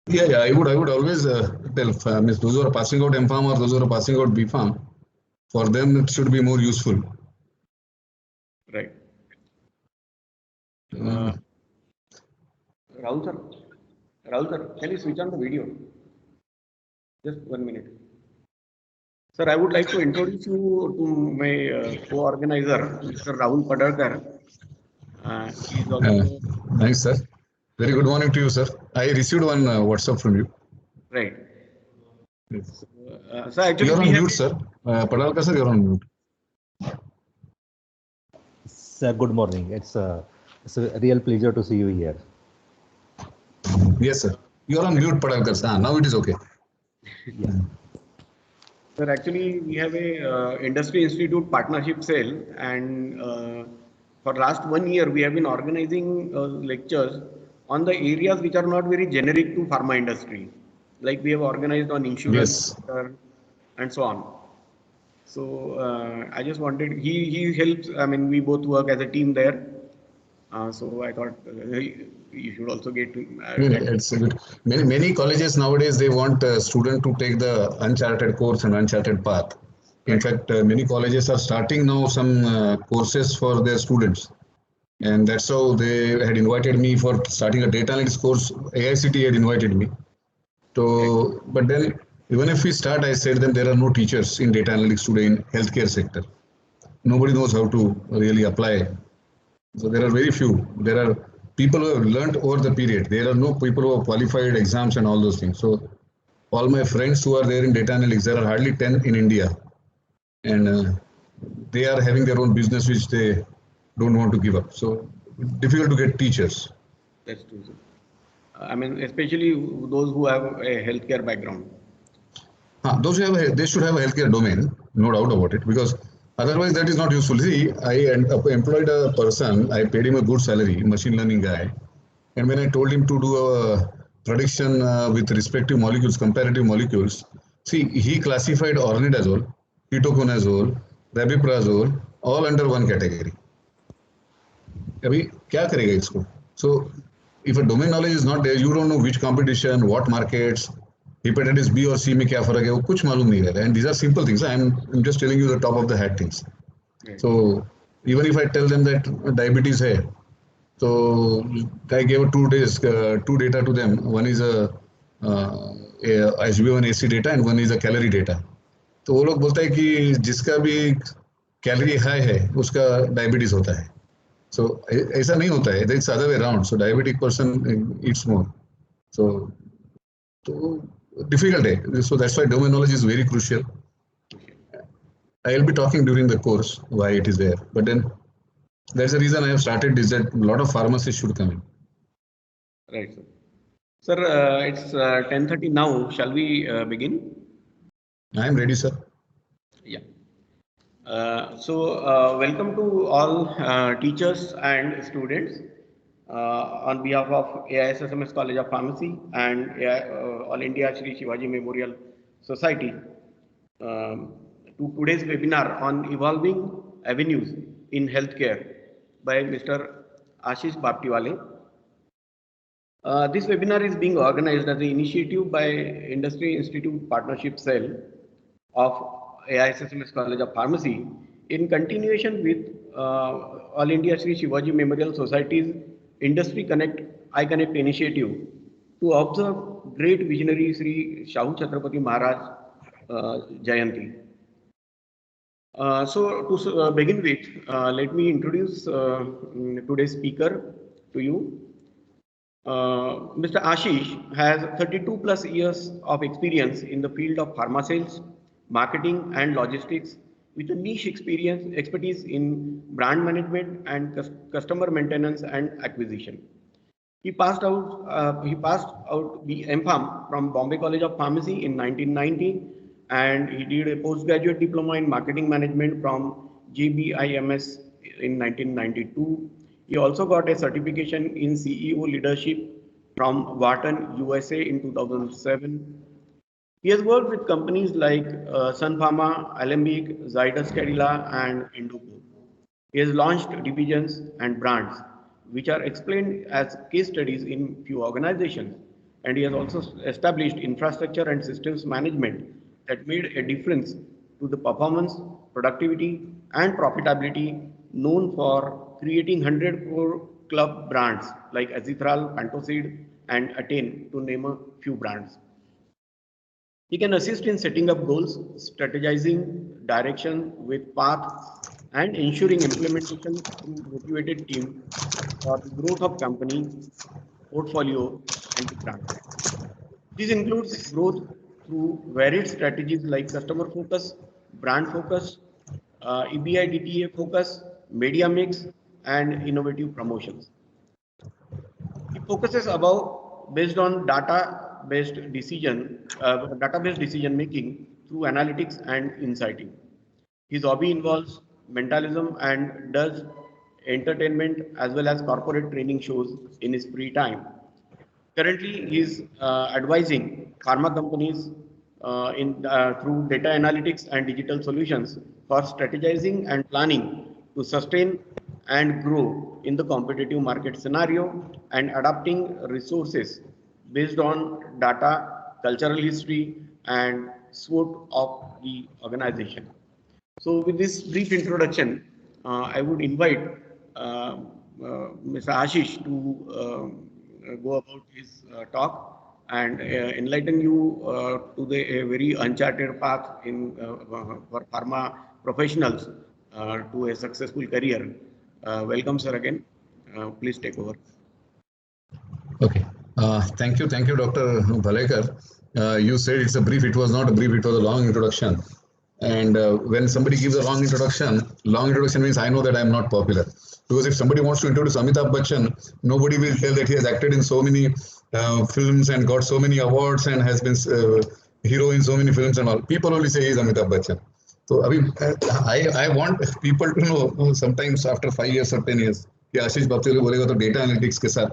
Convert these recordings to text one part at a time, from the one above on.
Yeah. I would always tell means those who are passing out M Farm or those who are passing out B Farm, for them it should be more useful. Right. Uh, Rahul sir, Rahul sir, can you switch on the video? Just 1 minute. Sir, I would like to introduce you to my co-organizer, Mr. Rahul Padarkar. He is uh, also Nice, sir. Very good morning to you, sir. I received one WhatsApp from you. right. Yes. So actually, You're we on have mute, sir. Padalkar, sir, you're on mute. Sir, good morning. It's a real pleasure to see you here. Yes, sir. You're on mute, Padalkar, sir. Now it is okay. Yeah. sir. Actually, we have a industry institute partnership cell, and for last 1 year, we have been organizing lectures on the areas which are not very generic to pharma industry. Like we have organized on insurance Yes. sector and so on. So I just wanted he helps. I mean, we both work as a team there. So I thought you should also get to It's a good. Many colleges nowadays they want a student to take the uncharted course and uncharted path. In right. fact, many colleges are starting now some courses for their students, and that's how they had invited me for starting a data analytics course. AICT had invited me. Right. So, but then even if we start, I said then there are no teachers in data analytics today in healthcare sector. Nobody knows how to really apply. So there are very few. There are people who have learnt over the period. There are no people who have qualified exams and all those things. So all my friends who are there in data analytics, there are hardly 10 in India, and they are having their own business which they don't want to give up. So difficult to get teachers. That's true, sir. I mean, especially those who have a healthcare background. Those who have they should have a healthcare domain, no doubt about it, because otherwise that is not useful. See, I employed a person, I paid him a good salary, machine learning guy, and when I told him to do a prediction with respective molecules, comparative molecules, see, he classified ornidazole, ketoconazole, rabiprazole, all under one category. अभी क्या करेगा इसको? So if a domain knowledge is not there, you don't know which competition, what markets, hepatitis B or C में क्या फर्क है, वो कुछ मालूम नहीं रहता. And these are simple things. I'm just telling you the top of the hat things. Right. So even if I tell them that diabetes है, so I gave 2 days two data to them. One is a HbA1c data and one is a calorie data. तो वो लोग बोलता है कि जिसका भी calorie high है उसका डायबिटीज होता है. So ऐसा नहीं होता है. It's other way around. So diabetic person eats more. So difficult है. So that's why domain knowledge is very crucial. I'll be talking during the course why it is there. But then that's the reason I have started is that a lot of pharmacists should come in. Right, sir. Sir, it's 10:30 now. Shall we begin? I am ready, sir. Yeah. Welcome to all teachers and students on behalf of AISSMS College of Pharmacy and All India Shri Shivaji Memorial Society to today's webinar on evolving avenues in healthcare by Mr. Ashish Baptiwale. This webinar is being organized as an initiative by Industry Institute Partnership Cell of AISSMS College of Pharmacy in continuation with All India Shri Shivaji Memorial Society's Industry Connect iConnect initiative to observe great visionary Sri Shahu Chhatrapati Maharaj Jayanti. To begin with, let me introduce today's speaker to you. Mr. Ashish has 32 plus years of experience in the field of pharma sales, marketing and logistics with a niche expertise in brand management and customer maintenance and acquisition. He passed out the MPharm from Bombay College of Pharmacy in 1990 and he did a postgraduate diploma in marketing management from GBIMS in 1992. He also got a certification in CEO leadership from Wharton, USA in 2007. He has worked with companies like Sun Pharma, Alembic, Zydus Cadila, and Indoco. He has launched divisions and brands, which are explained as case studies in few organizations. and he has also established infrastructure and systems management that made a difference to the performance, productivity, and profitability, known for creating 100 crore club brands like Azithral, Pantocid, and Attain, to name a few brands. He can assist in setting up goals, strategizing direction with path, and ensuring implementation through motivated team for the growth of company, portfolio, and the brand. This includes growth through varied strategies like customer focus, brand focus, EBI focus, media mix, and innovative promotions. It focuses above based on data-based decision making through analytics and insighting. His hobby involves mentalism and does entertainment as well as corporate training shows in his free time. Currently, he is advising pharma companies through data analytics and digital solutions for strategizing and planning to sustain and grow in the competitive market scenario and adapting resources based on data, cultural history, and SWOT of the organization. So, with this brief introduction, I would invite Mr. Ashish to go about his talk and enlighten you to the a very uncharted path in for pharma professionals to a successful career. Welcome, sir, again. Please take over. Okay. Thank you, Dr. Bhalekar. You said it's a brief. It was not a brief. It was a long introduction. And when somebody gives a long introduction means I know that I'm not popular. Because if somebody wants to introduce Amitabh Bachchan, nobody will tell that he has acted in so many films and got so many awards and has been hero in so many films and all. People only say he's Amitabh Bachchan. So I want people to know sometimes after 5 years or 10 years, कि आशीष बापचे बोलेगा तो data analytics के साथ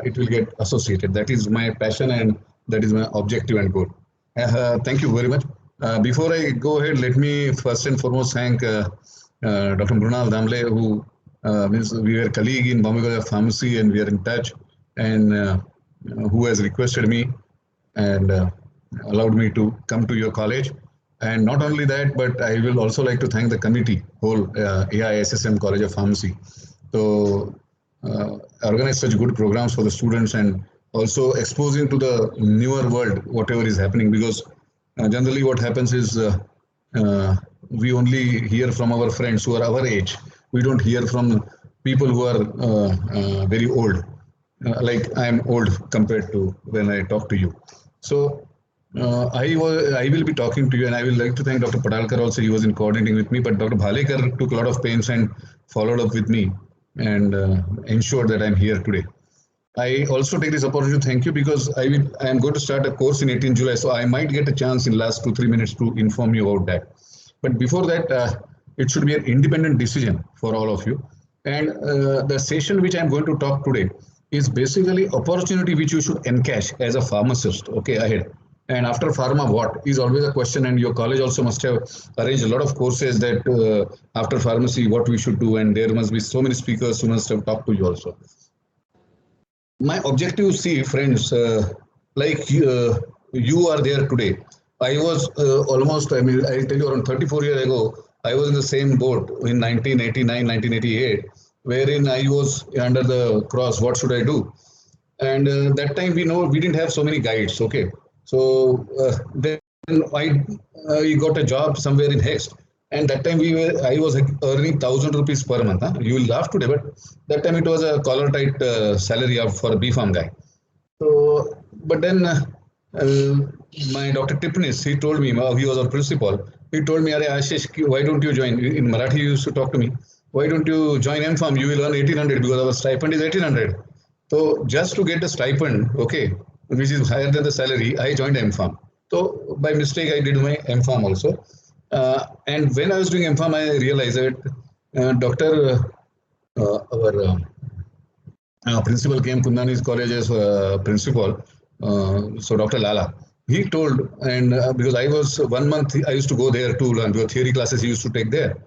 it will get associated. That is my passion and that is my objective and goal. Thank you very much. Before I go ahead, let me first and foremost thank Dr. Mrunal Damle, who means we were colleague in Bombay College of Pharmacy and we are in touch, and who has requested me and allowed me to come to your college. And not only that, but I will also like to thank the committee, whole AISSM College of Pharmacy. So organize such good programs for the students and also exposing to the newer world whatever is happening, because generally what happens is we only hear from our friends who are our age. We don't hear from people who are very old. Like I am old compared to when I talk to you. So I will be talking to you, and I will like to thank Dr. Padalkar also. He was in coordinating with me, but Dr. Bhalekar took a lot of pains and followed up with me and ensured that I'm here today. I also take this opportunity to thank you because I am going to start a course in 18 July, so I might get a chance in last 2-3 minutes to inform you about that. But before that, it should be an independent decision for all of you. And the session which I'm going to talk today is basically opportunity which you should encash as a pharmacist, okay, ahead. And after pharma, what is always a question, and your college also must have arranged a lot of courses that after pharmacy, what we should do, and there must be so many speakers who must have talked to you also. My objective, see, friends, like you are there today. I was almost, I mean, I tell you, around 34 years ago, I was in the same boat in 1989, 1988, wherein I was under the cross, what should I do? And that time we didn't have so many guides, okay? So then I got a job somewhere in Hext. And that time I was earning 1,000 rupees per month. Huh? You will laugh today, but that time it was a collar tight salary for a B-Farm guy. So, but then my Dr. Tipnis, he told me, he was our principal, he told me, Ashish, why don't you join? In Marathi, he used to talk to me. Why don't you join M-Farm? You will earn 1,800 because our stipend is 1,800. So just to get the stipend, okay, which is higher than the salary, I joined M-Farm. So by mistake, I did my M-Farm also. And when I was doing M-Farm, I realized that our principal came, Kundani's college as principal, so Dr. Lala. He told, and because I was 1 month, I used to go there to learn, because theory classes he used to take there.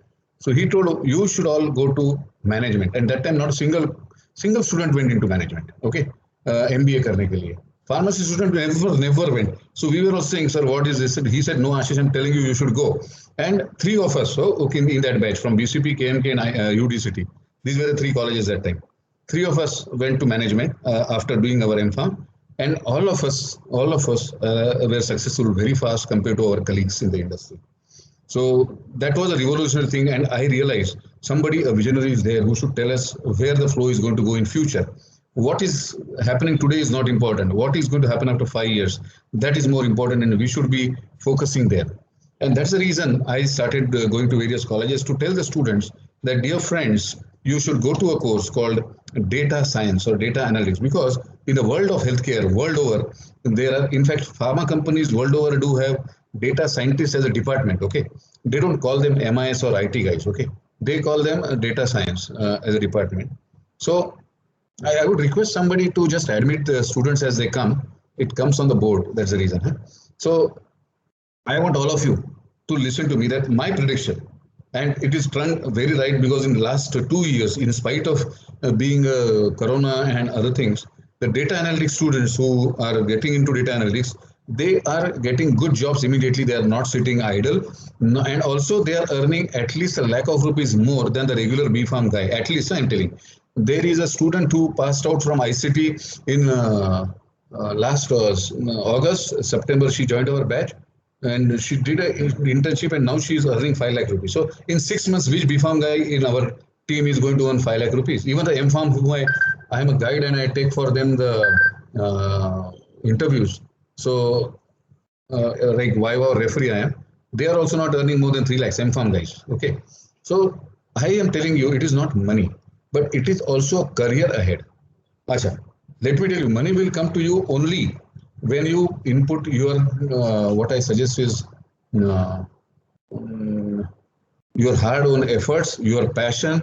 So he told, you should all go to management. And that time, not a single student went into management, okay, MBA karne ke liye. Pharmacy student never went. So we were also saying, sir, what is this? He said, no, Ashish, I'm telling you, you should go. And three of us, so okay, in that batch from BCP, KMK, and UDCT. These were the three colleges that time. Three of us went to management after doing our MPharm, and all of us were successful very fast compared to our colleagues in the industry. So that was a revolutionary thing, and I realized somebody, a visionary, is there who should tell us where the flow is going to go in future. What is happening today is not important. What is going to happen after 5 years? That is more important, and we should be focusing there. And that's the reason I started going to various colleges to tell the students that, dear friends, you should go to a course called data science or data analytics, because in the world of healthcare, world over, there are, in fact, pharma companies world over do have data scientists as a department. Okay, they don't call them MIS or IT guys. Okay, they call them data science as a department. So I would request somebody to just admit the students as they come. It comes on the board. That's the reason. Huh? So I want all of you to listen to me, that my prediction, and it is turned very right, because in the last 2 years, in spite of being Corona and other things, the data analytics students who are getting into data analytics, they are getting good jobs immediately. They are not sitting idle. And also they are earning at least a lakh of rupees more than the regular BPharm guy. At least I'm telling. There is a student who passed out from ICT in last August, September. She joined our batch and she did an internship, and now she is earning 5 lakh rupees. So in 6 months, which BPharm guy in our team is going to earn 5 lakh rupees? Even the MPharm, who I am a guide and I take for them the interviews. So like Viva or referee I am, they are also not earning more than 3 lakhs, MPharm guys. Okay. So I am telling you, it is not money, but it is also a career ahead. Acha, let me tell you, money will come to you only when you input your, what I suggest is your hard-earned efforts, your passion,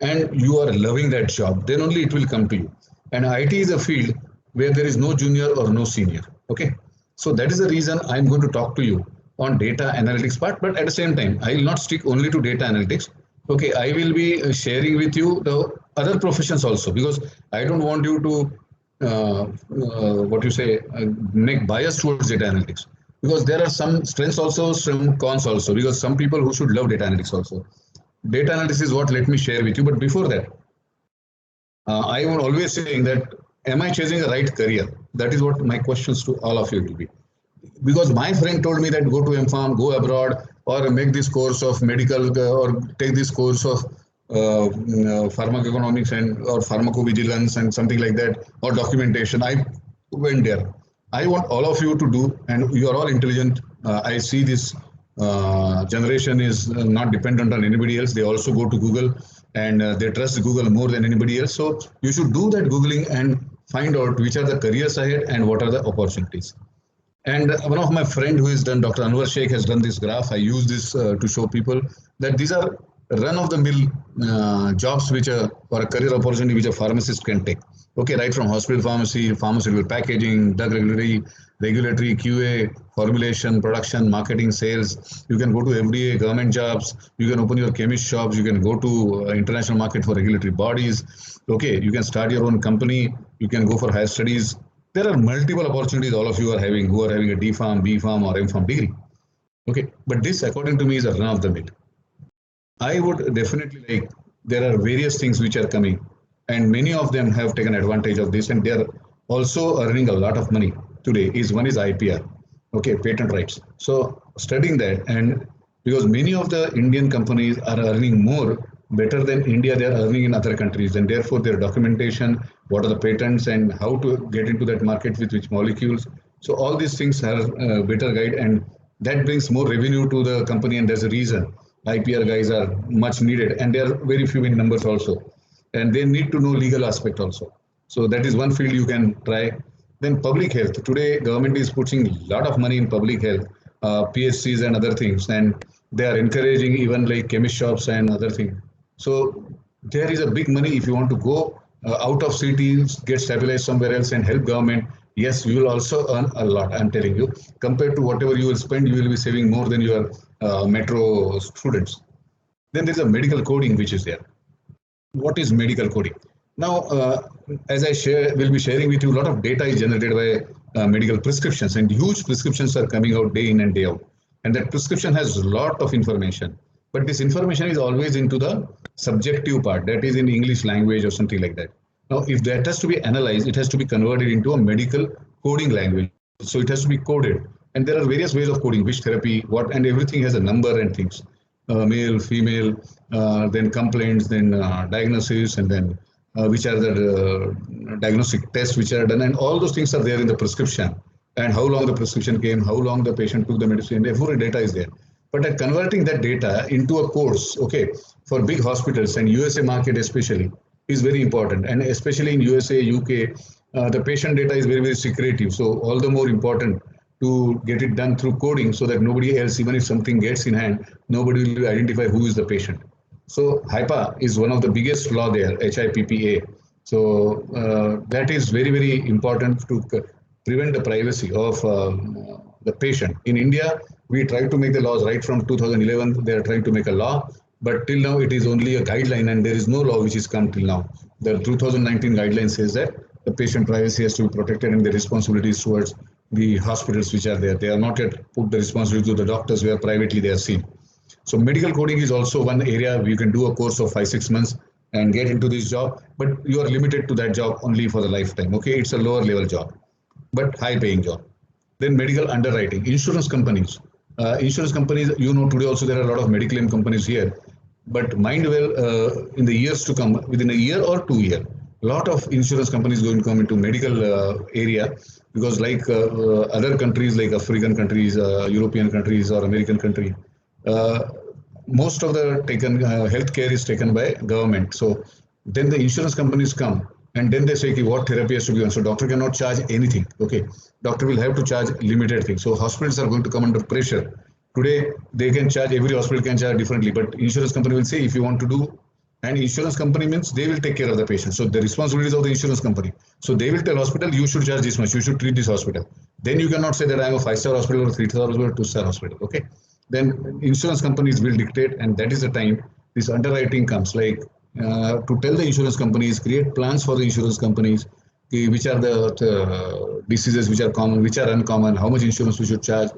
and you are loving that job. Then only it will come to you. And IT is a field where there is no junior or no senior. Okay, so that is the reason I'm going to talk to you on data analytics part. But at the same time, I will not stick only to data analytics. Okay, I will be sharing with you the other professions also, because I don't want you to what you say, make bias towards data analytics, because there are some strengths also, some cons also, because some people who should love data analytics also. Data analysis is what let me share with you. But before that, I am always saying that, am I chasing the right career? That is what my questions to all of you will be. Because my friend told me that go to MPharm, go abroad, or make this course of medical, or take this course of pharmacoeconomics and or pharmacovigilance and something like that, or documentation. I went there. I want all of you to do, and you are all intelligent. I see this generation is not dependent on anybody else. They also go to Google, and they trust Google more than anybody else. So you should do that Googling and find out which are the careers ahead and what are the opportunities. And one of my friend who has done, Dr. Anwar Sheikh, has done this graph. I use this to show people that these are run-of-the-mill jobs which or a career opportunity which a pharmacist can take. Okay, right from hospital pharmacy, pharmaceutical packaging, drug regulatory, QA, formulation, production, marketing, sales. You can go to FDA, government jobs. You can open your chemist shops. You can go to international market for regulatory bodies. Okay, you can start your own company. You can go for higher studies. There are multiple opportunities all of you are having, who are having a D.Pharm, B.Pharm or M.Pharm degree. Okay, but this according to me is a run of the mill. I would definitely like, there are various things which are coming, and many of them have taken advantage of this, and they are also earning a lot of money today. One is IPR, okay, patent rights. So studying that, and because many of the Indian companies are earning more better than India they are earning in other countries, and therefore their documentation, what are the patents and how to get into that market with which molecules. So all these things are better guide, and that brings more revenue to the company, and there's a reason IPR guys are much needed, and they are very few in numbers also, and they need to know legal aspect also. So that is one field you can try. Then public health. Today, government is putting a lot of money in public health, PHCs and other things, and they are encouraging even like chemist shops and other things. So there is a big money if you want to go out of cities, get stabilized somewhere else and help government. Yes, you will also earn a lot, I'm telling you. Compared to whatever you will spend, you will be saving more than your metro students. Then there's a medical coding which is there. What is medical coding? Now, as I will be sharing with you, a lot of data is generated by medical prescriptions, and huge prescriptions are coming out day in and day out. And that prescription has a lot of information. But this information is always into the subjective part, that is in English language or something like that. Now, if that has to be analyzed, it has to be converted into a medical coding language. So it has to be coded. And there are various ways of coding, which therapy, what, and everything has a number and things. Male, female, then complaints, then diagnosis, and then which are the diagnostic tests which are done, and all those things are there in the prescription, and how long the prescription came, how long the patient took the medicine, every data is there. But converting that data into a course, okay, for big hospitals and USA market especially, is very important. And especially in USA, UK, the patient data is very, very secretive. So all the more important to get it done through coding so that nobody else, even if something gets in hand, nobody will identify who is the patient. So HIPAA is one of the biggest law there, HIPPA. So that is very, very important to prevent the privacy of the patient. In India, we try to make the laws right from 2011. They are trying to make a law, but till now it is only a guideline, and there is no law which is come till now. The 2019 guideline says that the patient privacy has to be protected, and the responsibilities towards the hospitals which are there. They are not yet put the responsibility to the doctors where privately they are seen. So medical coding is also one area you can do a course of 5-6 months and get into this job, but you are limited to that job only for the lifetime. Okay, it's a lower level job, but high paying job. Then medical underwriting, insurance companies. You know, today also there are a lot of medical claim companies here, but mind well, in the years to come, within a year or 2 years, a lot of insurance companies going to come into medical area, because like other countries like African countries, European countries or American country, most of the healthcare is taken by government. So then the insurance companies come and then they say, okay, what therapy has to be on. So doctor cannot charge anything. Okay, doctor will have to charge limited things. So hospitals are going to come under pressure. Today they can charge, every hospital can charge differently, but insurance company will say if you want to do, and insurance company means they will take care of the patient. So the responsibilities of the insurance company. So they will tell hospital, you should charge this much, you should treat this hospital. Then you cannot say that I am a 5-star hospital or 3-star hospital or 2-star hospital. Okay. Then insurance companies will dictate, and that is the time this underwriting comes, like to tell the insurance companies, create plans for the insurance companies, which are the diseases which are common, which are uncommon, how much insurance we should charge.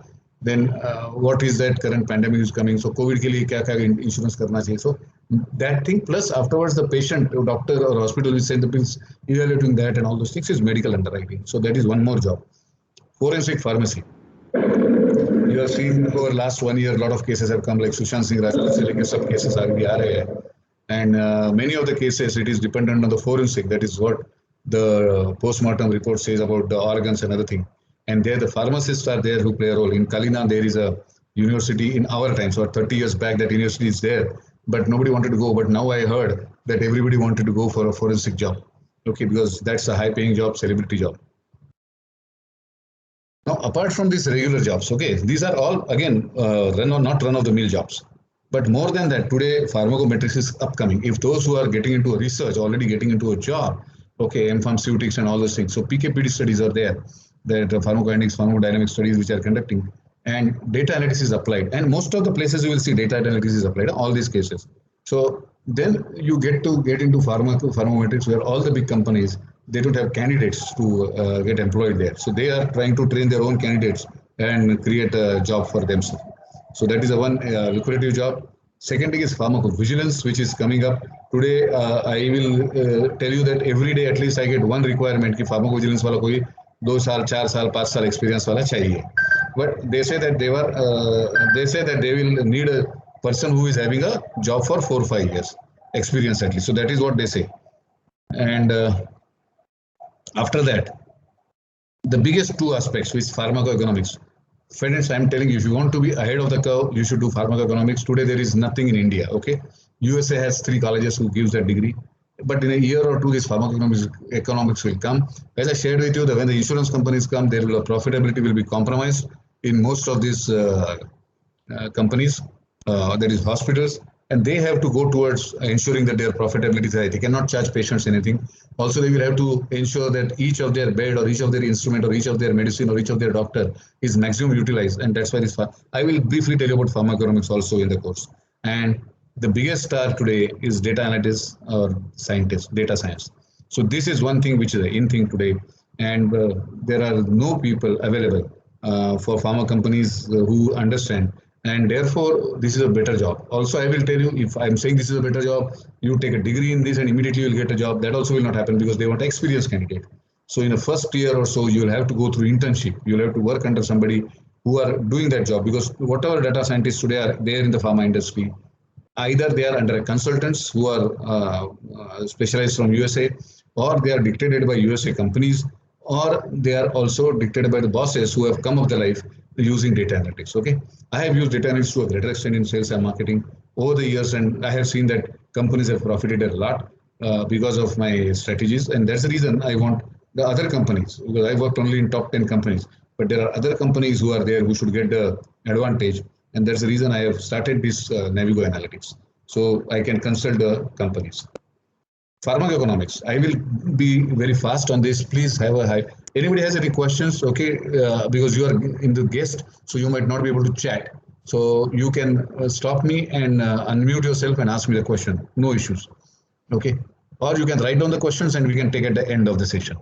Then what is that current pandemic is coming, so COVID ke liye kya insurance karna chahiye. So that thing, plus afterwards the patient, doctor or hospital will send the bills, evaluating that and all those things is medical underwriting. So that is one more job. Forensic pharmacy. You have seen over last 1 year, a lot of cases have come, like Sushant Singh Rajput, some cases are and many of the cases, it is dependent on the forensic. That is what the post-mortem report says about the organs and other thing. And there the pharmacists are there who play a role. In Kalina, there is a university in our time. So 30 years back, that university is there, but nobody wanted to go. But now I heard that everybody wanted to go for a forensic job. Okay, because that's a high-paying job, celebrity job. Now, apart from these regular jobs, okay, these are all, again, not run-of-the-mill jobs. But more than that, today, pharmacometrics is upcoming. If those who are getting into a research, already getting into a job, okay, pharmaceutics and all those things. So PKPD studies are there, that pharmacokinetics, pharmacodynamic studies which are conducting, and data analysis is applied. And most of the places you will see data analysis is applied, all these cases. So then you get into pharmacometrics, where all the big companies, they don't have candidates to get employed there. So they are trying to train their own candidates and create a job for themselves. So that is a one lucrative job. Second thing is pharmacovigilance, which is coming up. Today, I will tell you that every day at least I get one requirement कि pharmacovigilance वाला कोई 2 साल, 4 साल, 5 साल experience वाला चाहिए. But they say that they will need a person who is having a job for 4 or 5 years experience at least. So that is what they say. And after that, the biggest two aspects, which is pharmacoeconomics. Friends, I'm telling you, if you want to be ahead of the curve, you should do pharmacoeconomics. Today, there is nothing in India, okay? USA has 3 colleges who gives that degree. But in a year or two, this pharmacoeconomics will come. As I shared with you, that when the insurance companies come, profitability will be compromised in most of these companies, that is hospitals. And they have to go towards ensuring that their profitability is high. They cannot charge patients anything. Also, they will have to ensure that each of their bed or each of their instrument or each of their medicine or each of their doctor is maximum utilized. And that's why this. I will briefly tell you about pharmacoeconomics also in the course. And the biggest star today is data analytics or scientist, data science. So this is one thing which is the in thing today. and there are no people available for pharma companies who understand, and therefore this is a better job. Also, I will tell you, if I'm saying this is a better job, you take a degree in this and immediately you'll get a job. That also will not happen because they want experienced candidate. So in a first year or so, you'll have to go through internship. You'll have to work under somebody who are doing that job, because whatever data scientists today are there in the pharma industry, either they are under consultants who are specialized from USA, or they are dictated by USA companies, or they are also dictated by the bosses who have come of the life using data analytics. Okay, I have used data analytics to a greater extent in sales and marketing over the years, and I have seen that companies have profited a lot because of my strategies, and that's the reason I want the other companies, because I worked only in top 10 companies, but there are other companies who are there who should get the advantage, and that's the reason I have started this Navigo Analytics. So I can consult the companies. Pharmacoeconomics. I will be very fast on this. Please have a high. Anybody has any questions? Okay, because you are in the guest, so you might not be able to chat. So you can stop me and unmute yourself and ask me the question. No issues. Okay. Or you can write down the questions and we can take at the end of the session.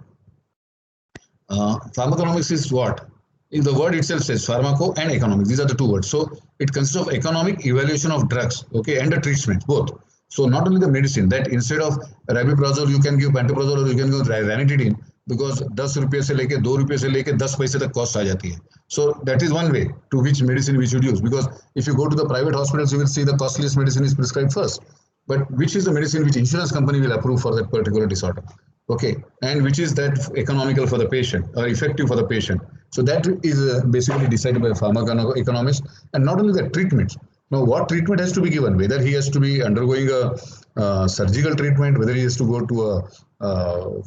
Pharmaconomics is what? In the word itself says pharmaco and economics. These are the two words. So it consists of economic evaluation of drugs, okay, and the treatment, both. So not only the medicine, that instead of rabiprazole you can give pantoprazole or you can give ranitidine, because 10 रुपये से लेके 2 रुपये से लेके 10 पैसे तक cost आ जाती है. So that is one way to which medicine we should use, because if you go to the private hospitals, you will see the costliest medicine is prescribed first. But which is the medicine which insurance company will approve for that particular disorder? Okay, and which is that economical for the patient or effective for the patient. So that is basically decided by a pharmacoeconomist, and not only the treatments. Now, what treatment has to be given, whether he has to be undergoing a surgical treatment, whether he has to go to a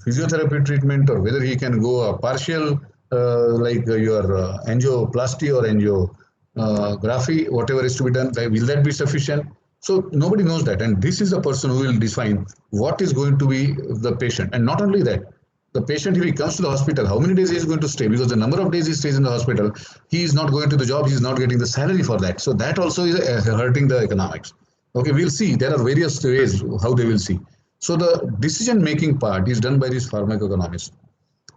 physiotherapy treatment, or whether he can go a partial like your angioplasty or angiography, whatever is to be done, will that be sufficient? So nobody knows that, and this is the person who will define what is going to be the patient. And not only that, the patient, if he comes to the hospital, how many days he is going to stay, because the number of days he stays in the hospital, he is not going to the job, he is not getting the salary for that. So that also is hurting the economics. Okay, we'll see. There are various ways how they will see. So the decision-making part is done by these pharmacoeconomists.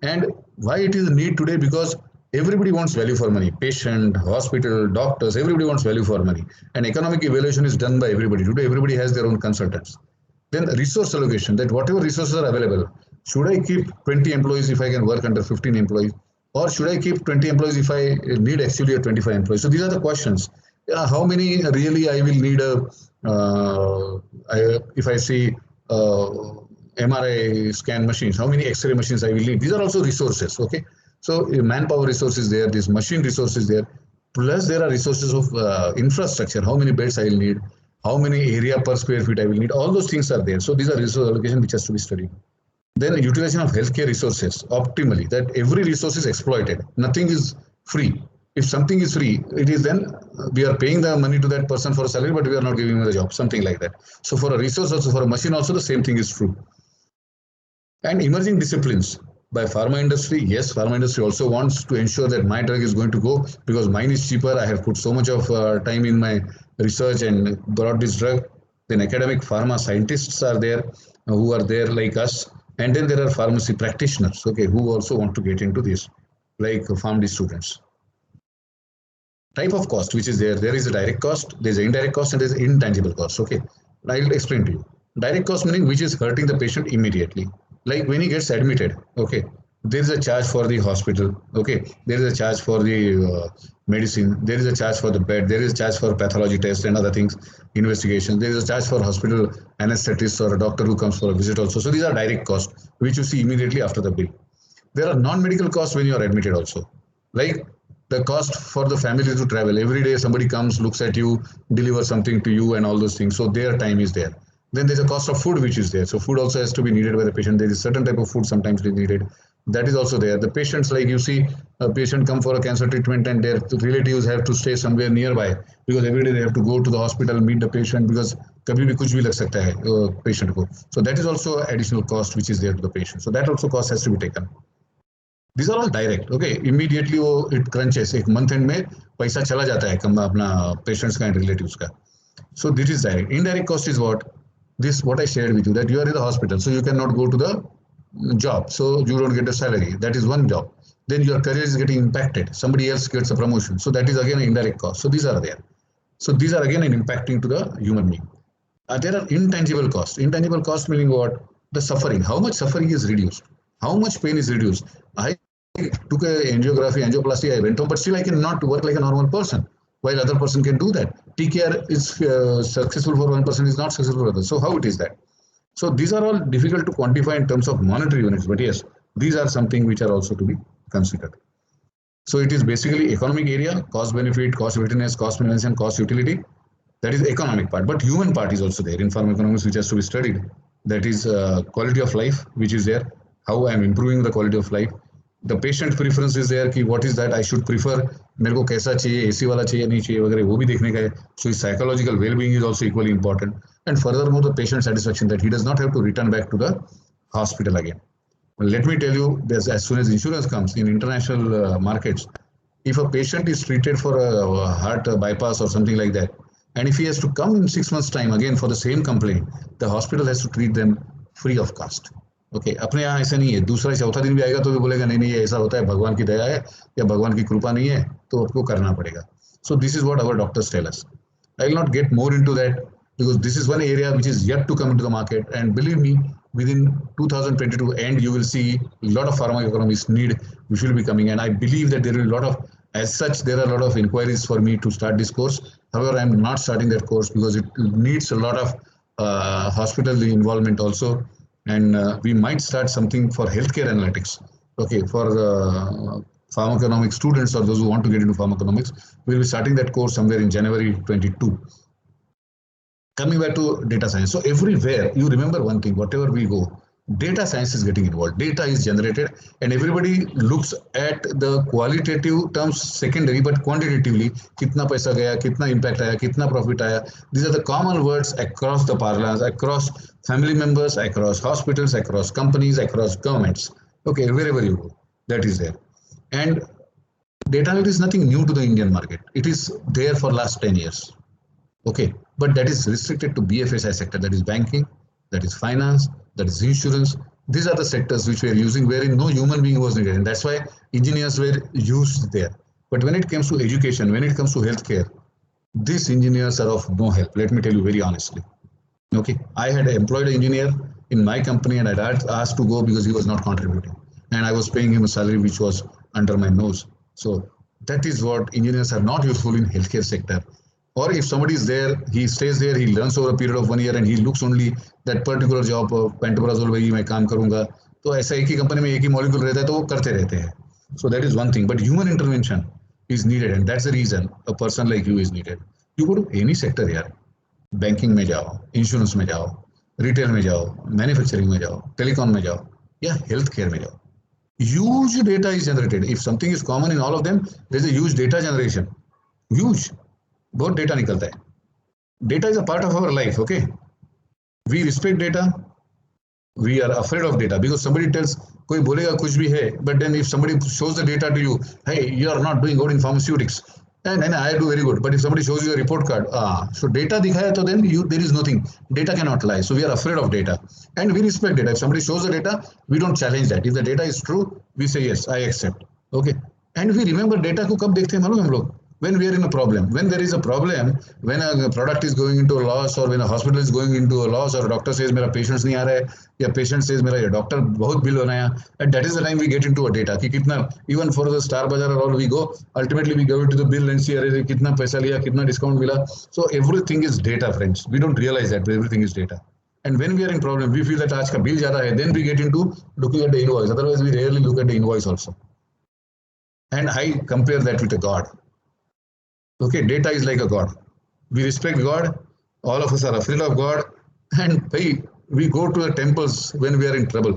And why it is a need today? Because everybody wants value for money. Patient, hospital, doctors, everybody wants value for money. And economic evaluation is done by everybody. Today, everybody has their own consultants. Then resource allocation, that whatever resources are available, should I keep 20 employees if I can work under 15 employees? Or should I keep 20 employees if I need actually a 25 employees? So these are the questions. How many really I will need if I see MRI scan machines, how many X-ray machines I will need? These are also resources, okay? So manpower resources there, this machine resources there, plus there are resources of infrastructure, how many beds I will need, how many area per square feet I will need, all those things are there. So these are resource allocation which has to be studied. Then utilization of healthcare resources optimally, that every resource is exploited. Nothing is free. If something is free, it is then we are paying the money to that person for a salary, but we are not giving him the job, something like that. So for a resource also, for a machine also, the same thing is true. And emerging disciplines by pharma industry. Yes, pharma industry also wants to ensure that my drug is going to go because mine is cheaper. I have put so much of time in my research and brought this drug. Then academic pharma scientists are there who are there like us. And then there are pharmacy practitioners, okay, who also want to get into this, like PharmD students. Type of cost which is there. There is a direct cost, there is an indirect cost, and there is intangible cost. Okay, I will explain to you. Direct cost meaning which is hurting the patient immediately. Like when he gets admitted, okay, there is a charge for the hospital, okay, there is a charge for the medicine, there is a charge for the bed, there is a charge for pathology tests and other things, investigation, there is a charge for hospital anesthetist or a doctor who comes for a visit also. So these are direct costs which you see immediately after the bill. There are non-medical costs when you are admitted also, like the cost for the family to travel. Every day somebody comes, looks at you, delivers something to you and all those things. So their time is there. Then there's a cost of food which is there. So food also has to be needed by the patient. There is a certain type of food sometimes needed. That is also there. The patients, like you see a patient come for a cancer treatment and their relatives have to stay somewhere nearby because every day they have to go to the hospital, meet the patient because kabhi bhi kuch bhi lag sakta hai patient ko. So that is also additional cost which is there to the patient. So that also cost has to be taken. These are all direct. Okay, immediately it crunches. एक month end में पैसा चला जाता है अपना patients का and relatives का. So this is direct. Indirect cost is what? This what I shared with you, that you are in the hospital, so you cannot go to the job, so you don't get a salary. That is one job. Then your career is getting impacted. Somebody else gets a promotion. So that is again an indirect cost. So these are there. So these are again an impacting to the human being. There are intangible costs. Intangible costs meaning what? The suffering. How much suffering is reduced? How much pain is reduced? I took a angiography, angioplasty, I went home, but still I cannot work like a normal person, while other person can do that. TKR is successful for one person, is not successful for others. So how it is that? So these are all difficult to quantify in terms of monetary units, but yes, these are something which are also to be considered. So it is basically economic area, cost benefit, cost effectiveness, cost maintenance, and cost utility. That is the economic part, but human part is also there in pharmacoeconomics, which has to be studied. That is quality of life, which is there. How I am improving the quality of life. The patient preference is there कि what is that I should prefer, मेरे को कैसा चाहिए, AC वाला चाहिए नहीं चाहिए वगैरह वो भी देखने का है. So his psychological well-being is also equally important. And furthermore, the patient satisfaction that he does not have to return back to the hospital again. Well, let me tell you, as soon as insurance comes in international markets, if a patient is treated for a heart bypass or something like that, and if he has to come in 6 months' time again for the same complaint, the hospital has to treat them free of cost. Okay अपने यहाँ ऐसा नहीं है. दूसरा चौथा दिन भी आएगा तो भी बोलेगा नहीं नहीं ये ऐसा होता है, भगवान की दया है या भगवान की कृपा नहीं है तो आपको करना पड़ेगा. So this is what our doctors tell us. I will not get more into that because this is one area which is yet to come into the market, and believe me, within 2022 end you will see a lot of pharmacoeconomists need which will be coming, and I believe that there will be a lot of, as such there are a lot of inquiries for me to start this course. However, I am not starting that course because it needs a lot of hospital involvement also. And we might start something for healthcare analytics. Okay, for pharmacoeconomics students or those who want to get into pharmacoeconomics, we'll be starting that course somewhere in January 22. Coming back to data science. So everywhere, you remember one thing, whatever we go, data science is getting involved. Data is generated and everybody looks at the qualitative terms secondary, but quantitatively, kitna paisa gaya, kitna impact aaya, kitna profit aaya. These are the common words across the parlance, across family members, across hospitals, across companies, across governments. Okay, wherever you go, that is there. And data analytics is nothing new to the Indian market. It is there for last 10 years. Okay, but that is restricted to BFSI sector, that is banking, that is finance, that is insurance. These are the sectors which we are using wherein no human being was needed, and that's why engineers were used there. But when it comes to education, when it comes to healthcare, these engineers are of no help. Let me tell you very honestly. Okay, I had employed an engineer in my company and I had asked to go because he was not contributing, and I was paying him a salary which was under my nose. So that is what engineers are not useful in healthcare sector. Or if somebody is there, he stays there, he learns over a period of 1 year and he looks only that particular job of pantoprazole वही मैं काम करूँगा. तो ऐसा एक ही company में एक ही molecule रहता है तो वो करते रहते हैं. So that is one thing. But human intervention is needed, and that's the reason a person like you is needed. You go to any sector यार, बैंकिंग में जाओ, इंश्योरेंस में जाओ, रिटेल में जाओ, मैन्युफैक्चरिंग में जाओ, टेलीकॉम में जाओ या हेल्थ केयर में जाओ. Huge data is generated. If something is common in all of them, there is a huge data generation. Huge. बहुत डेटा निकलता है. Data is a part of our life. Okay, we respect data. We are afraid of data because somebody tells, कोई बोलेगा कुछ भी है, but then if somebody shows the data to you, hey, you are not doing good in pharmaceutics, and I do very good. But if somebody shows you a report card, so data दिखाया तो then there is nothing. Data cannot lie. So we are afraid of data, and we respect data. If somebody shows the data, we don't challenge that. If the data is true, we say yes, I accept. Okay, and we remember data को कब देखते हैं मालूम हम लोग? When we are in a problem, when there is a problem, when a product is going into a loss, or when a hospital is going into a loss, or a doctor says मेरा patients नहीं आ रहा है, या patient says मेरा ये doctor बहुत bill बनाया, and that is the time we get into a data कि कितना, even for the Star Bazaar or all we go, ultimately we go into the bill and see अरे कितना पैसा लिया, कितना discount मिला. So everything is data, friends. We don't realize that, but everything is data. And when we are in problem, we feel that आज का bill ज़्यादा है, then we get into looking at the invoice. Otherwise, we rarely look at the invoice also. And I compare that with a God. Okay, data is like a God. We respect God. All of us are afraid of God, and we go to the temples when we are in trouble.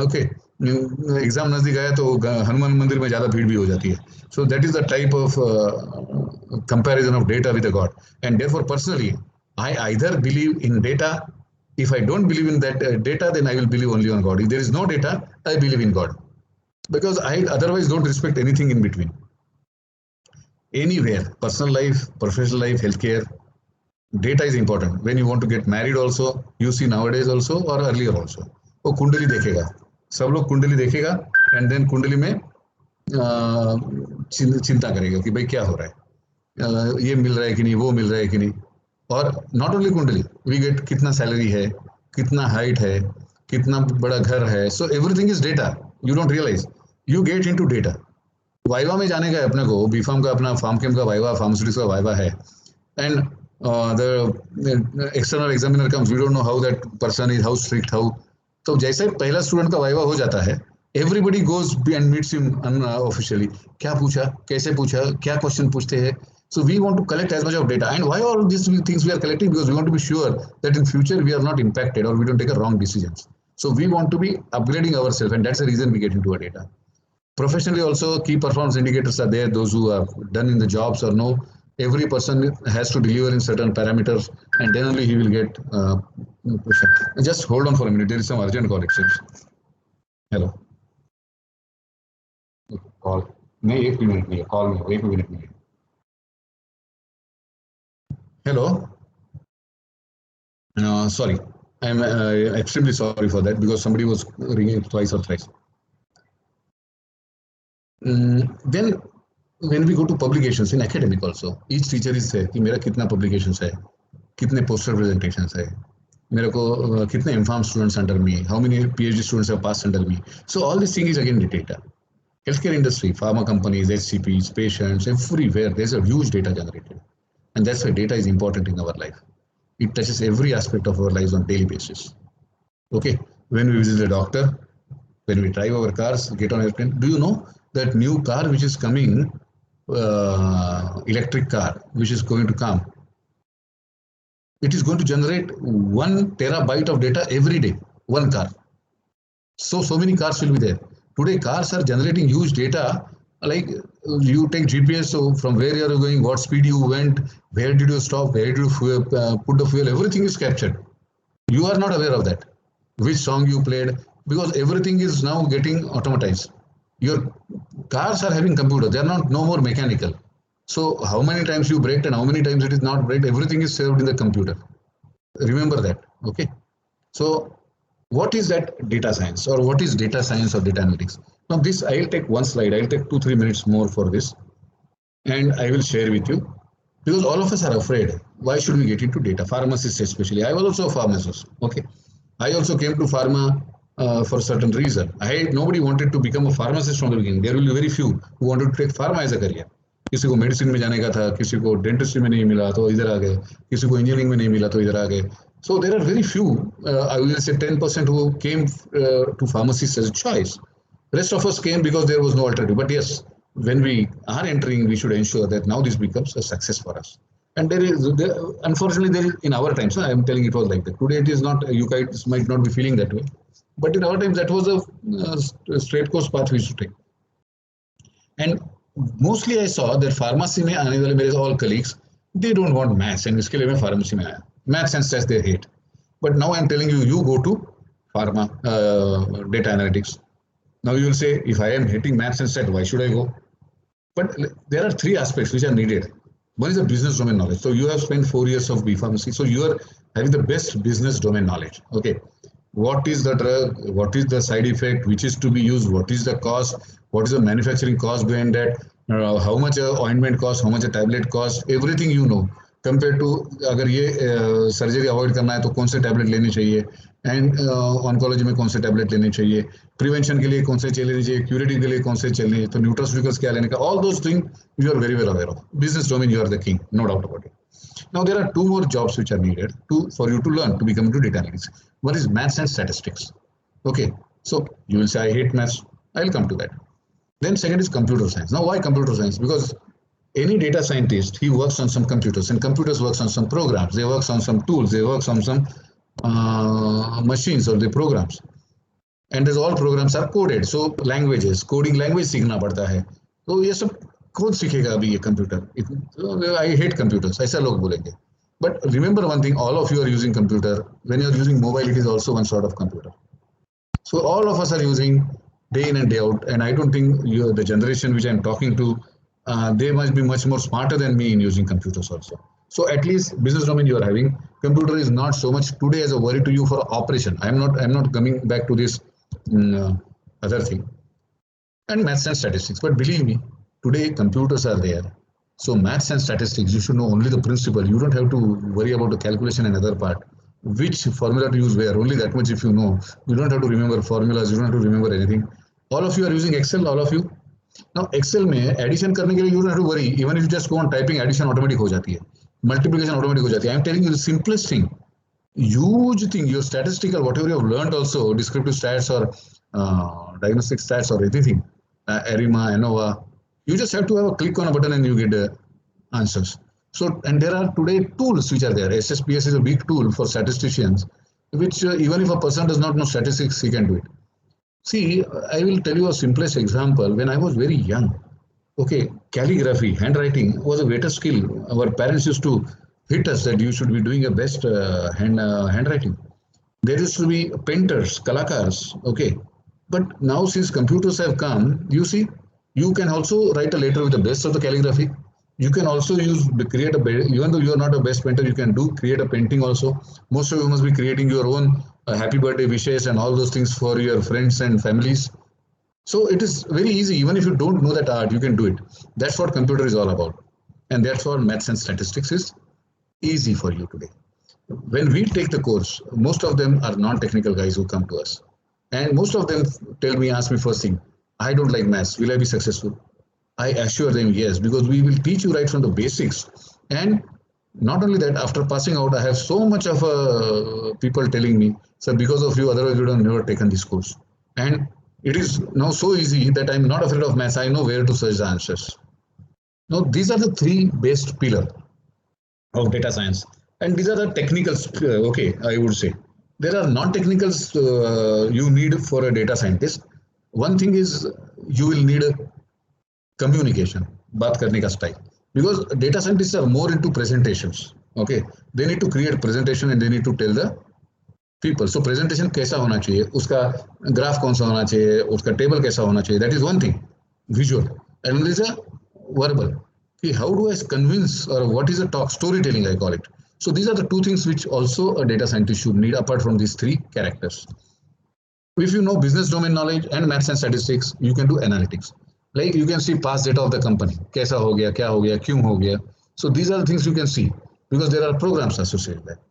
Okay, exam नजदीक आया तो हनुमान मंदिर में ज्यादा भीड़ भी हो जाती है. So that is the type of comparison of data with a God. And therefore, personally, I either believe in data. If I don't believe in that data, then I will believe only on God. If there is no data, I believe in God, because I otherwise don't respect anything in between. Anywhere, personal life, professional life, healthcare, data is important. When you want to get married also, you see nowadays also or earlier also, वो कुंडली देखेगा, सब लोग कुंडली देखेगा and then कुंडली में चिंता करेगा कि भाई क्या हो रहा है, ये मिल रहा है कि नहीं, वो मिल रहा है कि नहीं। और not only kundli, we get कितना सैलरी है, कितना हाइट है, कितना बड़ा घर है। So everything is data, you don't realize, you get into data. Viva में जाने का है अपने को, बीफार्म का अपना फार्म केम का वाइवा, फार्मास्यूटिक्स का वाइवा है, and the external examiner comes, we don't know how that person is, how strict, how. तो जैसे पहला स्टूडेंट का वाइवा हो जाता है, everybody goes and meets him officially. क्या पूछा, कैसे पूछा, क्या क्वेश्चन पूछते हैं. So we want to collect as much of data. And why all these things we are collecting? Because we want to be sure that in future we are not impacted or we don't take a wrong decisions. So we want to be upgrading ourselves, and that's the reason we get into our data. Professionally also, key performance indicators are there. Those who have done in the jobs or know, every person has to deliver in certain parameters, and then only he will get just hold on for a minute, there is some urgent call exchange. Hello. Call. नहीं, एक minute नहीं है, call में एक minute नहीं है. Hello. Sorry, I'm extremely sorry for that because somebody was ringing twice or thrice. Then when we go to publications in academic also, each teacher is say कि मेरा कितना publications है, कितने poster presentations है, मेरे को कितने M.Pharm students under me, how many PhD students have passed under me. So all this thing is again data. Healthcare industry, pharma companies, HCPs, patients, everywhere there's a huge data generated, and that's why data is important in our life. It touches every aspect of our lives on daily basis. Okay, when we visit the doctor, when we drive our cars, get on airplane, do you know that new car which is coming, electric car which is going to come, it is going to generate 1 terabyte of data every day, one car. So many cars will be there. Today cars are generating huge data, like you take GPS, so from where you are going, what speed you went, where did you stop, where did you put the fuel, everything is captured. You are not aware of that, which song you played, because everything is now getting automatized. Your cars are having computer, they are not no more mechanical. So how many times you braked and how many times it is not braked, everything is saved in the computer. Remember that, okay? So what is that data science, or what is data science or data analytics? Now this, I'll take one slide, I'll take 2-3 minutes more for this, and I will share with you, because all of us are afraid. Why should we get into data? Pharmacists especially. I was also a pharmacist, okay? I also came to pharma for a certain reason. Nobody wanted to become a pharmacist from the beginning. There will be very few who wanted to take pharma as a career. किसी को medicine में जाने का था, किसी को dentistry में नहीं मिला तो इधर आ गए, किसी को इंजीनियरिंग में नहीं मिला तो इधर आ गए. So there are very few, I will say 10% who came to pharmacists as a choice. Rest of us came because there was no alternative. But yes, when we are entering, we should ensure that now this becomes a success for us. And unfortunately, in our times, I am telling it was like that. Today it is not, you guys might not be feeling that way. But in our times, that was a straight course path we should take. And mostly I saw that pharmacy में आने वाले मेरे all colleagues, they don't want maths, and इसके लिए मैं pharmacy में आया. Maths and stats they hate. But now I'm telling you, you go to pharma, data analytics. Now you will say, if I am hating maths and stats, why should I go? But there are 3 aspects which are needed. One is the business domain knowledge. So you have spent 4 years of B Pharmacy. So you are having the best business domain knowledge. Okay. What is the drug? What is the side effect? Which is to be used? What is the cost? What is the manufacturing cost behind that? How much a ointment cost? How much a tablet cost? Everything you know. Compared to अगर ये surgery avoid करना है तो कौन से tablet लेने चाहिए, and oncology में कौन से टैबलेट लेने चाहिए, प्रिवेंशन के लिए कौन से लेने चाहिए, क्यूरेटिव के लिए कौन से चलने, तो न्यूट्रास्यूटिकल्स क्या लेने का, all those thing you are very well aware of. Business domain you are the king, no doubt about it. Now there are 2 more jobs which are needed for you to learn to become into data analytics. One is maths and statistics. Okay, so you will say I hate maths. I will come to that. Then second is computer science. Now why computer science? Because any data scientist, he works on some computers, and computers works on some programs. They works on some tools. They works on some machines or the programs. And these all programs are coded. So languages, coding language सीखना पड़ता है. तो ये सब कौन सीखेगा अभी ये कंप्यूटर? आई हेट कंप्यूटर्स, ऐसा लोग बोलेंगे. But remember one thing, all of you are using computer. When you are using mobile, it is also one sort of computer. So all of us are using day in and day out, and I don't think the generation which I'm talking to, they must be much more smarter than me in using computers also. So at least business domain you are having, computer is not so much today as a worry to you for operation. I'm not coming back to this other thing, and maths and statistics. But believe me, today computers are there. So maths and statistics, you should know only the principle. You don't have to worry about the calculation and other part. Which formula to use where, only that much if you know. You don't have to remember formulas, you don't have to remember anything. All of you are using Excel, all of you. Now Excel में addition करने के लिए you don't have to worry. Even if you just go on typing, addition automatic हो जाती है. Multiplication automatic हो जाती है. I am telling you the simplest thing. Huge thing, your statistical, whatever you have learned also, descriptive stats or diagnostic stats or anything, ARIMA, ANOVA, you just have to have a click on a button and you get the answers. So, and there are today tools which are there. SSPS is a big tool for statisticians, which even if a person does not know statistics, he can do it. See, I will tell you a simplest example. When I was very young, okay, calligraphy, handwriting was a greater skill. Our parents used to hit us that you should be doing a best handwriting. There used to be painters, kalakars, okay. But now since computers have come, you see, you can also write a letter with the best of the calligraphy. You can also create even though you are not a best painter, you can create a painting also. Most of you must be creating your own happy birthday wishes and all those things for your friends and families. So it is very easy. Even if you don't know that art, you can do it. That's what computer is all about. And that's what maths and statistics is easy for you today. When we take the course, most of them are non-technical guys who come to us. And most of them ask me first thing, I don't like maths. Will I be successful? I assure them yes, because we will teach you right from the basics. And not only that, after passing out, I have so much of people telling me, sir, because of you, otherwise you would have never taken this course. And it is now so easy that I'm not afraid of maths. I know where to search the answers. Now, these are the three base pillars of data science. And these are the technicals, okay, I would say. There are non-technicals you need for a data scientist. One thing is you will need a communication, बात करने का style. Because data scientists are more into presentations, okay. They need to create presentation and they need to tell the people. So presentation कैसा होना चाहिए, उसका graph कौन सा होना चाहिए, उसका table कैसा होना चाहिए. That is one thing, visual. And there is a verbal. Okay, how do I convince, or what is a talk, storytelling I call it. So these are the two things which also a data scientist should need apart from these three characters. If you know business domain knowledge and maths and statistics, you can do analytics. Like you can see past data of the company. कैसा हो गया, क्या हो गया, क्यों हो गया. So these are the things you can see because there are programs associated with that.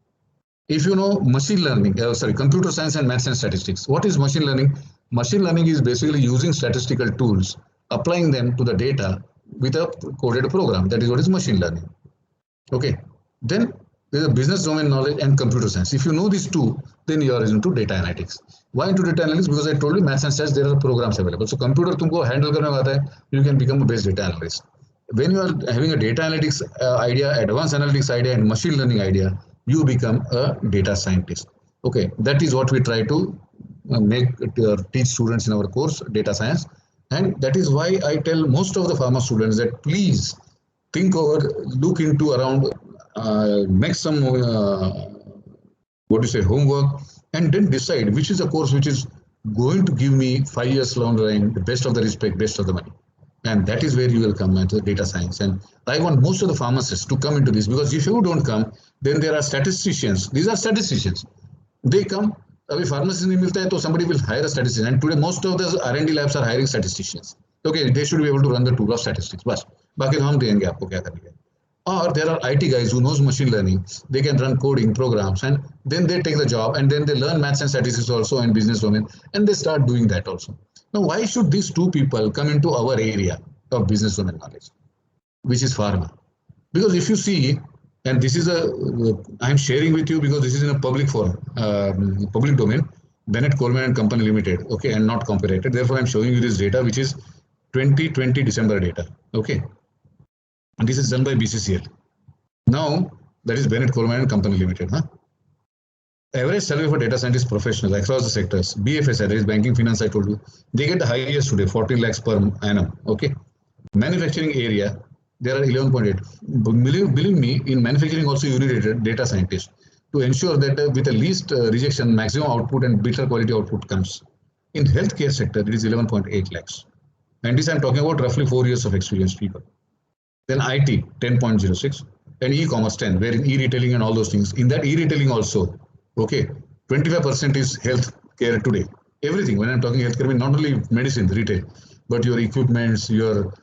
If you know machine learning, computer science and maths and statistics. What is machine learning? Machine learning is basically using statistical tools, applying them to the data with a coded program. That is what is machine learning. Okay. Then there's a business domain knowledge and computer science. If you know these two, then you are into data analytics. Why into data analytics? Because I told you maths and stats, there are programs available. So computer तुमको handle करने आता है, you can become a best data analyst. When you are having a data analytics idea, advanced analytics idea, and machine learning idea, you become a data scientist. Okay, that is what we try to teach students in our course, data science. And that is why I tell most of the pharma students that please think over, look into around, make some homework, and then decide which is a course which is going to give me 5 years down the line, the best of the respect, best of the money. And that is where you will come into data science. And I want most of the pharmacists to come into this, because if you don't come, then there are statisticians. These are statisticians. They come. If pharmacist नहीं मिलता है, तो somebody will hire a statistician. And today most of the R&D labs are hiring statisticians. Okay, they should be able to run the tool of statistics. बस बाकी तो हम देंगे आपको क्या करने के. Or there are IT guys who knows machine learning. They can run coding programs, and then they take the job, and then they learn maths and statistics also in business domain, and they start doing that also. Now, why should these two people come into our area of business domain knowledge, which is pharma? Because if you see, and this is I'm sharing with you because this is in a public forum, public domain, Bennett Coleman and Company Limited, okay, and not copyrighted. Therefore, I'm showing you this data, which is 2020 December data, okay. And this is done by BCCL. Now, that is Bennett Coleman and Company Limited. Huh? Average salary for data scientist professionals across the sectors, BFS, that is banking, finance, I told you, they get the highest today, 14 lakhs per annum. Okay. Manufacturing area, there are 11.8. Believe me, in manufacturing also you need a data scientist to ensure that with the least rejection, maximum output and better quality output comes. In healthcare sector, it is 11.8 lakhs. And this I'm talking about roughly 4 years of experienced people. Then IT, 10.06, and e-commerce 10, where in e-retailing and all those things. In that e-retailing also, okay, 25% is healthcare today. Everything. When I'm talking healthcare, I mean not only medicine, retail, but your equipments, your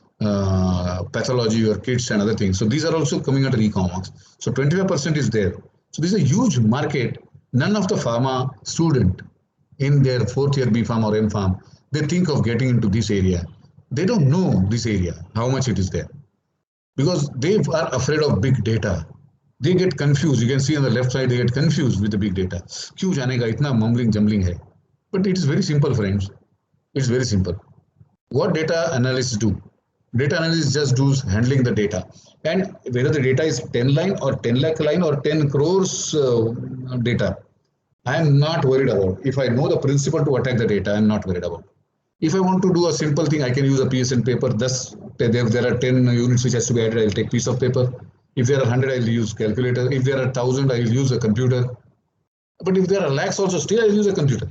pathology, your kits and other things. So these are also coming under e-commerce. So 25% is there. So this is a huge market. None of the pharma student in their fourth year B Pharm or M Pharm, they think of getting into this area. They don't know this area, how much it is there. Because they are afraid of big data. They get confused. You can see on the left side, they get confused with the big data. क्यों जानेगा इतना mumbling jumbling है? But it is very simple, friends. It's very simple. What data analysts do? Data analysts just do handling the data. And whether the data is 10 line or 10 lakh line or 10 crores data, I am not worried about. If I know the principle to attack the data, I am not worried about. If I want to do a simple thing, I can use a PSN paper. Thus, there are 10 units which has to be added. I'll take piece of paper. If there are 100, I'll use calculator. If there are 1,000, I'll use a computer. But if there are lakhs also, still I'll use a computer.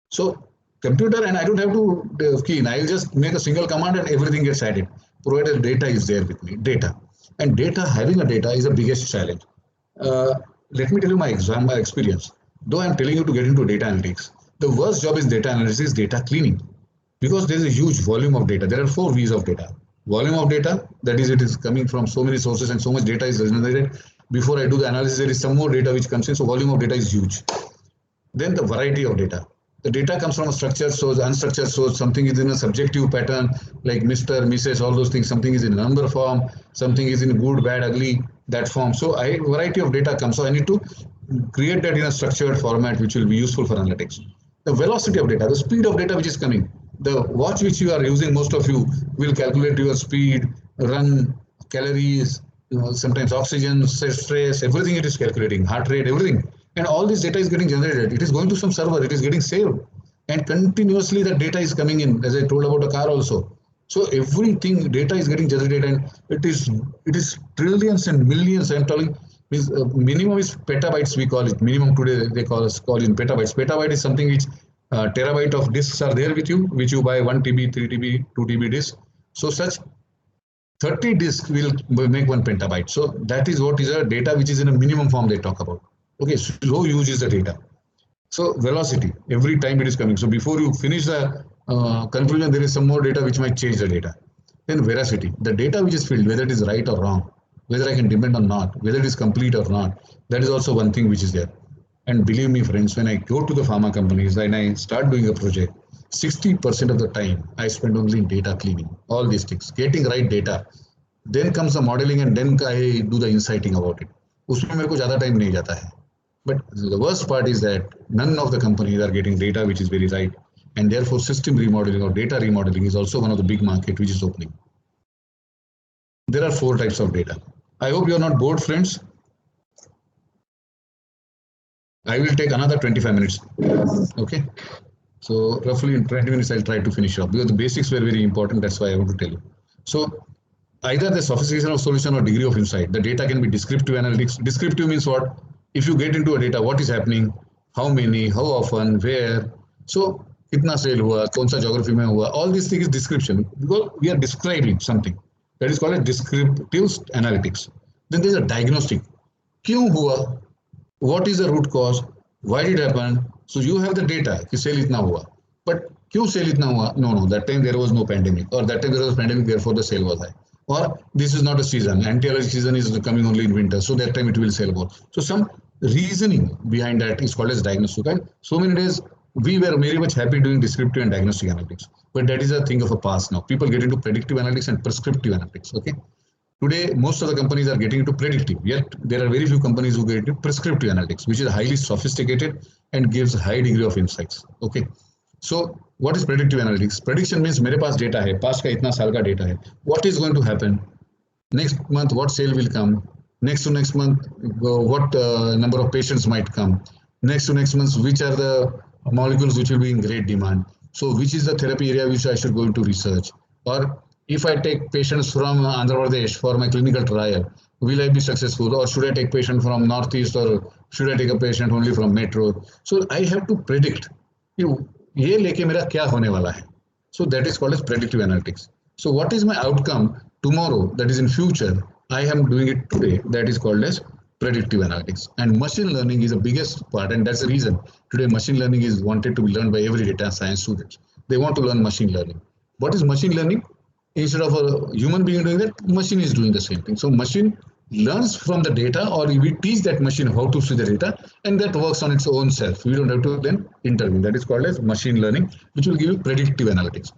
So computer, and I don't have to key in. I'll just make a single command and everything gets added, provided data is there with me. Data. And data, having a data is the biggest challenge. Let me tell you my experience. Though I'm telling you to get into data analytics, the worst job in data analysis is data cleaning. Because there is a huge volume of data. There are 4 V's of data. Volume of data, that is, it is coming from so many sources and so much data is generated. Before I do the analysis, there is some more data which comes in. So volume of data is huge. Then the variety of data. The data comes from a structured source, unstructured source. Something is in a subjective pattern, like Mr., Mrs., all those things. Something is in a number form. Something is in good, bad, ugly, that form. So a variety of data comes. So I need to create that in a structured format, which will be useful for analytics. The velocity of data, the speed of data which is coming. The watch which you are using, most of you will calculate your speed, run, calories, sometimes oxygen, stress, everything it is calculating, heart rate, everything. And all this data is getting generated. It is going to some server, it is getting saved. And continuously the data is coming in, as I told about a car also. So everything, data is getting generated, and it is trillions and millions. I'm telling, minimum is petabytes, we call it. Minimum today they call in petabytes. Petabyte is something which terabyte of disks are there with you, which you buy 1 TB, 3 TB, 2 TB disk. So such 30 disks will make 1 petabyte. So that is what is a data which is in a minimum form they talk about. Okay, slow use is the data. So velocity, every time it is coming. So before you finish the conclusion, there is some more data which might change the data. Then veracity, the data which is filled, whether it is right or wrong, whether I can depend or not, whether it is complete or not, that is also one thing which is there. And believe me, friends, when I go to the pharma companies and I start doing a project, 60% of the time I spend only in data cleaning, all these things, getting right data. Then comes the modeling and then I do the insighting about it. उसमें मेरे को ज़्यादा time नहीं जाता है. But the worst part is that none of the companies are getting data which is very right. And therefore system remodeling or data remodeling is also one of the big market which is opening. There are 4 types of data. I hope you are not bored, friends. I will take another 25 minutes. Okay. So roughly in 20 minutes, I'll try to finish up because the basics were very important. That's why I want to tell you. So either the sophistication of solution or degree of insight. The data can be descriptive analytics. Descriptive means what? If you get into a data, what is happening, how many, how often, where. So kitna sale hua, kaun sa geography mein hua. All these things is description because we are describing something. That is called a descriptive analytics. Then there is a diagnostic. Kyun hua? What is the root cause? Why did it happen? So you have the data कि sale इतना हुआ, but क्यों sale इतना हुआ? No, that time there was no pandemic, or that time there was a pandemic, therefore the sale was high. Or this is not a season, anti-allergic season is coming only in winter, so that time it will sell more. So some reasoning behind that is called as diagnostic. And so many days we were very much happy doing descriptive and diagnostic analytics, but that is a thing of a past now. People get into predictive analytics and prescriptive analytics. Okay. Today, most of the companies are getting into predictive, yet there are very few companies who get into prescriptive analytics, which is highly sophisticated and gives a high degree of insights. Okay. So what is predictive analytics? Prediction means मेरे पास data है, past का इतना साल का data है. What is going to happen? Next month, what sale will come? Next to next month, what number of patients might come? Next to next month, which are the molecules which will be in great demand? So which is the therapy area which I should go into research? Or if I take patients from Andhra Pradesh for my clinical trial, will I be successful? Or should I take patient from Northeast, or should I take a patient only from Metro? So I have to predict. ये लेके मेरा क्या होने वाला है? So that is called as predictive analytics. So what is my outcome tomorrow, that is in future? I am doing it today. That is called as predictive analytics. And machine learning is the biggest part, and that's the reason today machine learning is wanted to be learned by every data science student. They want to learn machine learning. What is machine learning? Instead of a human being doing that, machine is doing the same thing. So machine learns from the data, or we teach that machine how to see the data, and that works on its own self. We don't have to then intervene. That is called as machine learning, which will give you predictive analytics.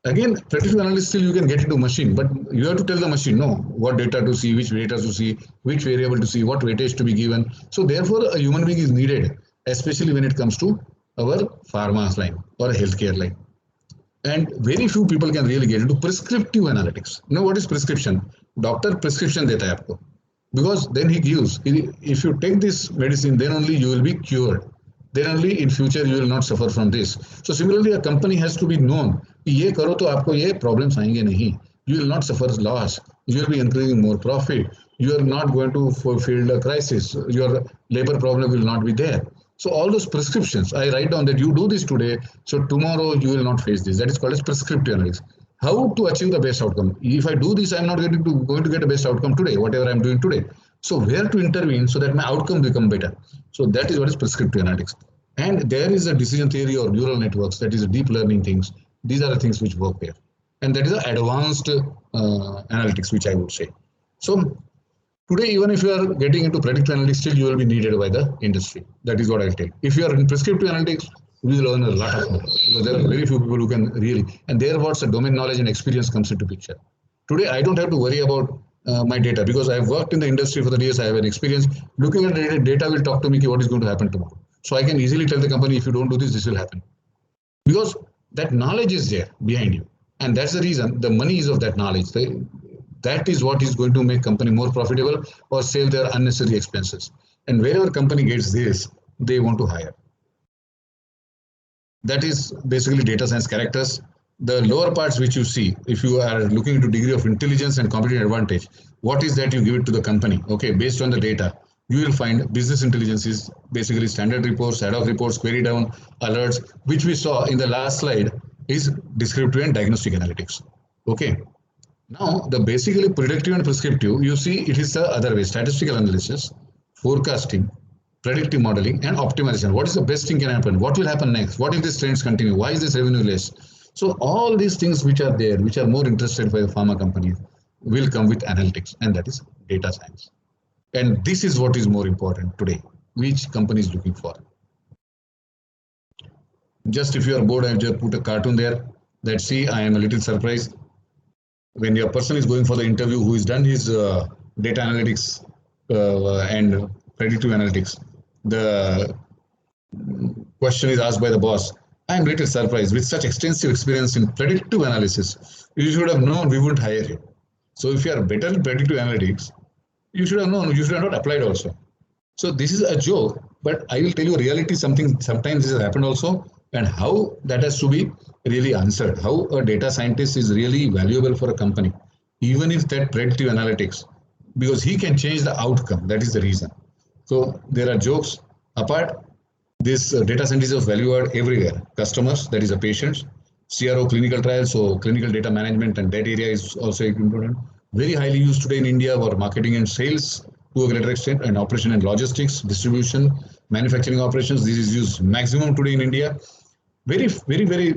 Again, predictive analysis still you can get into machine, but you have to tell the machine, no, what data to see, which data to see, which variable to see, what weightage to be given. So therefore, a human being is needed, especially when it comes to our pharma line or a healthcare line. And very few people can really get into prescriptive analytics. You know what is prescription? Doctor prescription deta hai aapko. Because then he gives, if you take this medicine, then only you will be cured. Then only in future you will not suffer from this. So similarly, a company has to be known. ये करो तो आपको ये problems आएंगे नहीं. You will not suffer loss. You will be increasing more profit. You are not going to fulfill a crisis. Your labor problem will not be there. So all those prescriptions, I write down that you do this today, so tomorrow you will not face this. That is called as prescriptive analytics. How to achieve the best outcome? If I do this, I'm not going to get the best outcome today, whatever I'm doing today. So where to intervene so that my outcome become better? So that is what is prescriptive analytics. And there is a decision theory or neural networks, that is deep learning things. These are the things which work there. And that is the advanced analytics, which I would say. So today, even if you are getting into predictive analytics, still you will be needed by the industry. That is what I'll tell. If you are in prescriptive analytics, we will learn a lot of more, because there are very few people who can really, and there what's the domain knowledge and experience comes into picture. Today, I don't have to worry about my data, because I've worked in the industry for the years. I have an experience. Looking at data will talk to me what is going to happen tomorrow. So I can easily tell the company, if you don't do this, this will happen. Because that knowledge is there behind you. And that's the reason the money is of that knowledge. That is what is going to make company more profitable or save their unnecessary expenses. And wherever company gets this, they want to hire. That is basically data science characters. The lower parts which you see, if you are looking into degree of intelligence and competitive advantage, what is that you give it to the company? Okay, based on the data, you will find business intelligence is basically standard reports, ad hoc reports, query down, alerts, which we saw in the last slide is descriptive and diagnostic analytics. Okay. Now, the basically predictive and prescriptive, you see it is the other way, statistical analysis, forecasting, predictive modeling, and optimization. What is the best thing can happen? What will happen next? What if these trends continue? Why is this revenue less? So all these things which are there, which are more interested by the pharma companies, will come with analytics, and that is data science. And this is what is more important today, which company is looking for. Just if you are bored, I have just put a cartoon there that see, I am a little surprised. When your person is going for the interview, who has done his data analytics and predictive analytics, the question is asked by the boss, I am little surprised with such extensive experience in predictive analysis. You should have known we wouldn't hire you. So if you are better in predictive analytics, you should have known, you should have not applied also. So this is a joke, but I will tell you reality, sometimes this has happened also, and how that has to be really answered. How a data scientist is really valuable for a company, even if that predictive analytics, because he can change the outcome. That is the reason. So there are jokes apart. This data scientist is valued everywhere. Customers, that is the patients, CRO, clinical trials, so clinical data management, and that area is also important. Very highly used today in India for marketing and sales to a greater extent, and operation and logistics, distribution, manufacturing operations. This is used maximum today in India. Very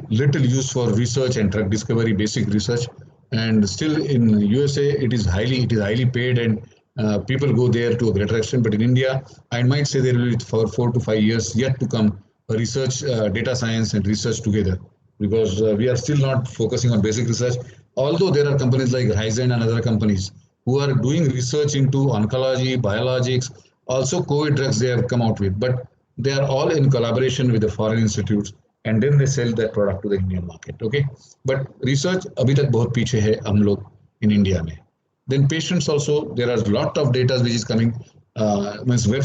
little use for research and drug discovery, basic research. And still in USA, it is highly paid, and people go there to a greater extent. But in India, I might say there will be for 4 to 5 years yet to come research, data science and research together, because we are still not focusing on basic research. Although there are companies like Ryzen and other companies who are doing research into oncology, biologics, also COVID drugs they have come out with, but they are all in collaboration with the foreign institutes, and then they sell that product to the Indian market. Okay, but research abhi tak bahut piche hai hum log in India mein. Then patients also, there are a lot of data which is coming, means web